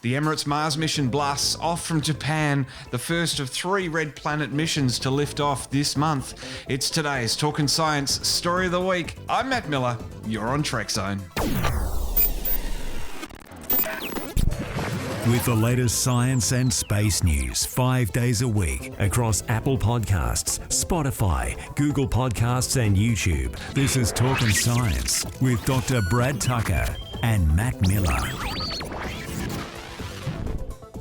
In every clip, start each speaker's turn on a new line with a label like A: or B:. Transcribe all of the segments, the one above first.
A: The Emirates Mars Mission blasts off from Japan, the first of 3 Red Planet missions to lift off this month. It's today's Talkin' Science Story of the Week. I'm Matt Miller. You're on Trekzone.
B: With the latest science and space news 5 days a week across Apple Podcasts, Spotify, Google Podcasts and YouTube. This is Talkin' Science with Dr. Brad Tucker and Matt Miller.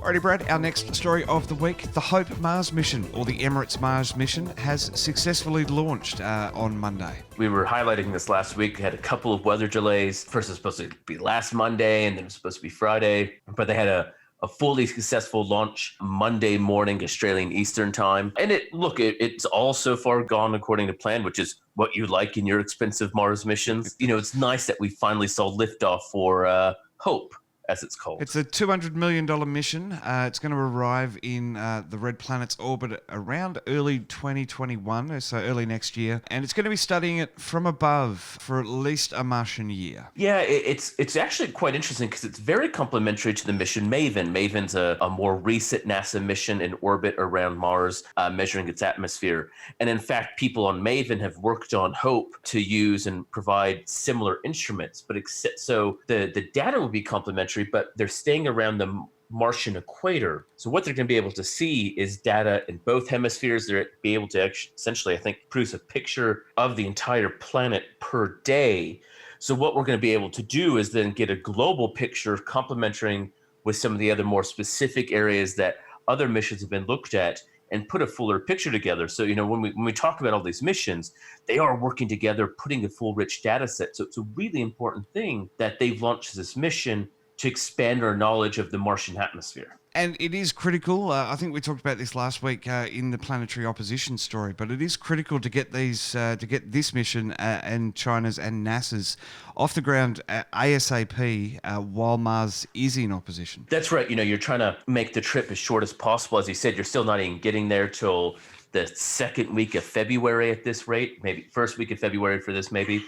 A: Alrighty, Brad, our next story of the week. The Hope Mars Mission, or the Emirates Mars Mission, has successfully launched on Monday.
C: We were highlighting this last week. We had a couple of weather delays. First, it was supposed to be last Monday, and then it was supposed to be Friday. But they had a fully successful launch Monday morning, Australian Eastern Time. And it's all so far gone according to plan, which is what you like in your expensive Mars missions. You know, it's nice that we finally saw liftoff for Hope, as it's called.
A: It's a $200 million mission. It's going to arrive in the Red Planet's orbit around early 2021, so early next year. And it's going to be studying it from above for at least a Martian year.
C: Yeah, it's actually quite interesting because it's very complementary to the mission Maven. Maven's a more recent NASA mission in orbit around Mars, measuring its atmosphere. And in fact, people on Maven have worked on Hope to use and provide similar instruments, but so the data will be complementary, but they're staying around the Martian equator. So what they're going to be able to see is data in both hemispheres. They're be able to essentially, I think, produce a picture of the entire planet per day. So what we're going to be able to do is then get a global picture complementing with some of the other more specific areas that other missions have been looked at and put a fuller picture together. So, you know, when we talk about all these missions, they are working together, putting a full rich data set. So it's a really important thing that they've launched this mission to expand our knowledge of the Martian atmosphere. And
A: it is critical. I think we talked about this last week in the planetary opposition story, but it is critical to get this mission and China's and NASA's off the ground ASAP while Mars is in opposition.
C: That's right. You know, you're trying to make the trip as short as possible. As you said, you're still not even getting there till the second week of February at this rate, maybe first week of February for this, maybe.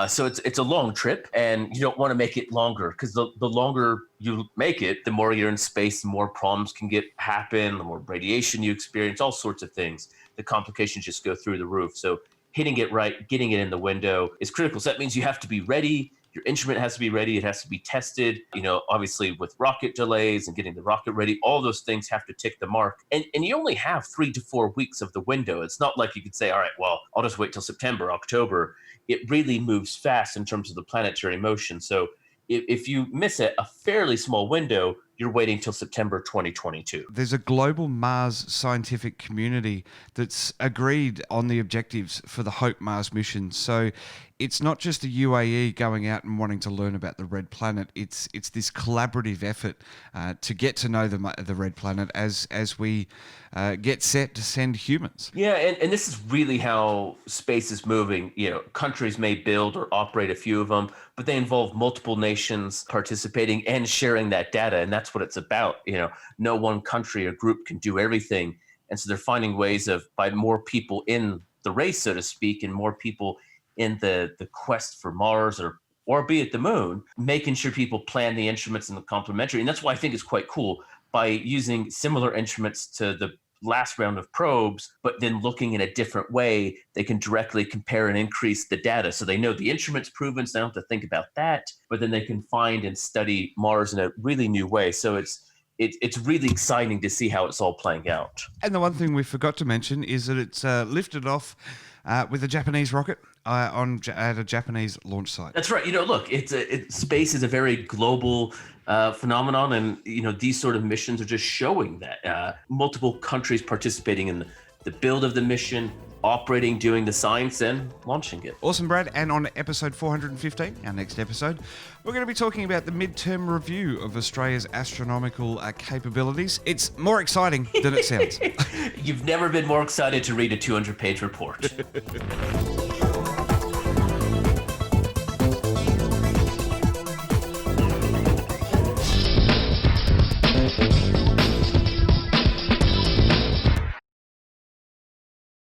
C: So it's a long trip, and you don't want to make it longer because the longer you make it, the more you're in space, the more problems can happen, the more radiation you experience, all sorts of things. The complications just go through the roof. So hitting it right, getting it in the window is critical. So that means you have to be ready. Your instrument has to be ready. It has to be tested. You know, obviously with rocket delays and getting the rocket ready, all those things have to tick the mark. And you only have 3 to 4 weeks of the window. It's not like you could say, all right, well, I'll just wait till September, October. It really moves fast in terms of the planetary motion. So if you miss a fairly small window, you're waiting till September 2022.
A: There's a global Mars scientific community that's agreed on the objectives for the Hope Mars mission. So it's not just the UAE going out and wanting to learn about the Red Planet. It's this collaborative effort to get to know the Red Planet as we get set to send humans.
C: Yeah, and this is really how space is moving. You know, countries may build or operate a few of them, but they involve multiple nations participating and sharing that data, and that's what it's about. You know, no one country or group can do everything, and so they're finding ways by more people in the race, so to speak, and more people in the quest for Mars or be at the moon, making sure people plan the instruments and the complementary. And that's why I think it's quite cool by using similar instruments to the last round of probes, but then looking in a different way, they can directly compare and increase the data. So they know the instrument's proven, so they don't have to think about that, but then they can find and study Mars in a really new way. So it's really exciting to see how it's all playing out.
A: And the one thing we forgot to mention is that it's lifted off with a Japanese rocket at a Japanese launch site.
C: That's right. You know, look, space is a very global phenomenon, and you know these sort of missions are just showing that multiple countries participating in the build of the mission, operating, doing the science, and launching it.
A: Awesome, Brad. And on episode 415, our next episode, we're going to be talking about the midterm review of Australia's astronomical capabilities. It's more exciting than it sounds.
C: You've never been more excited to read a 200-page report.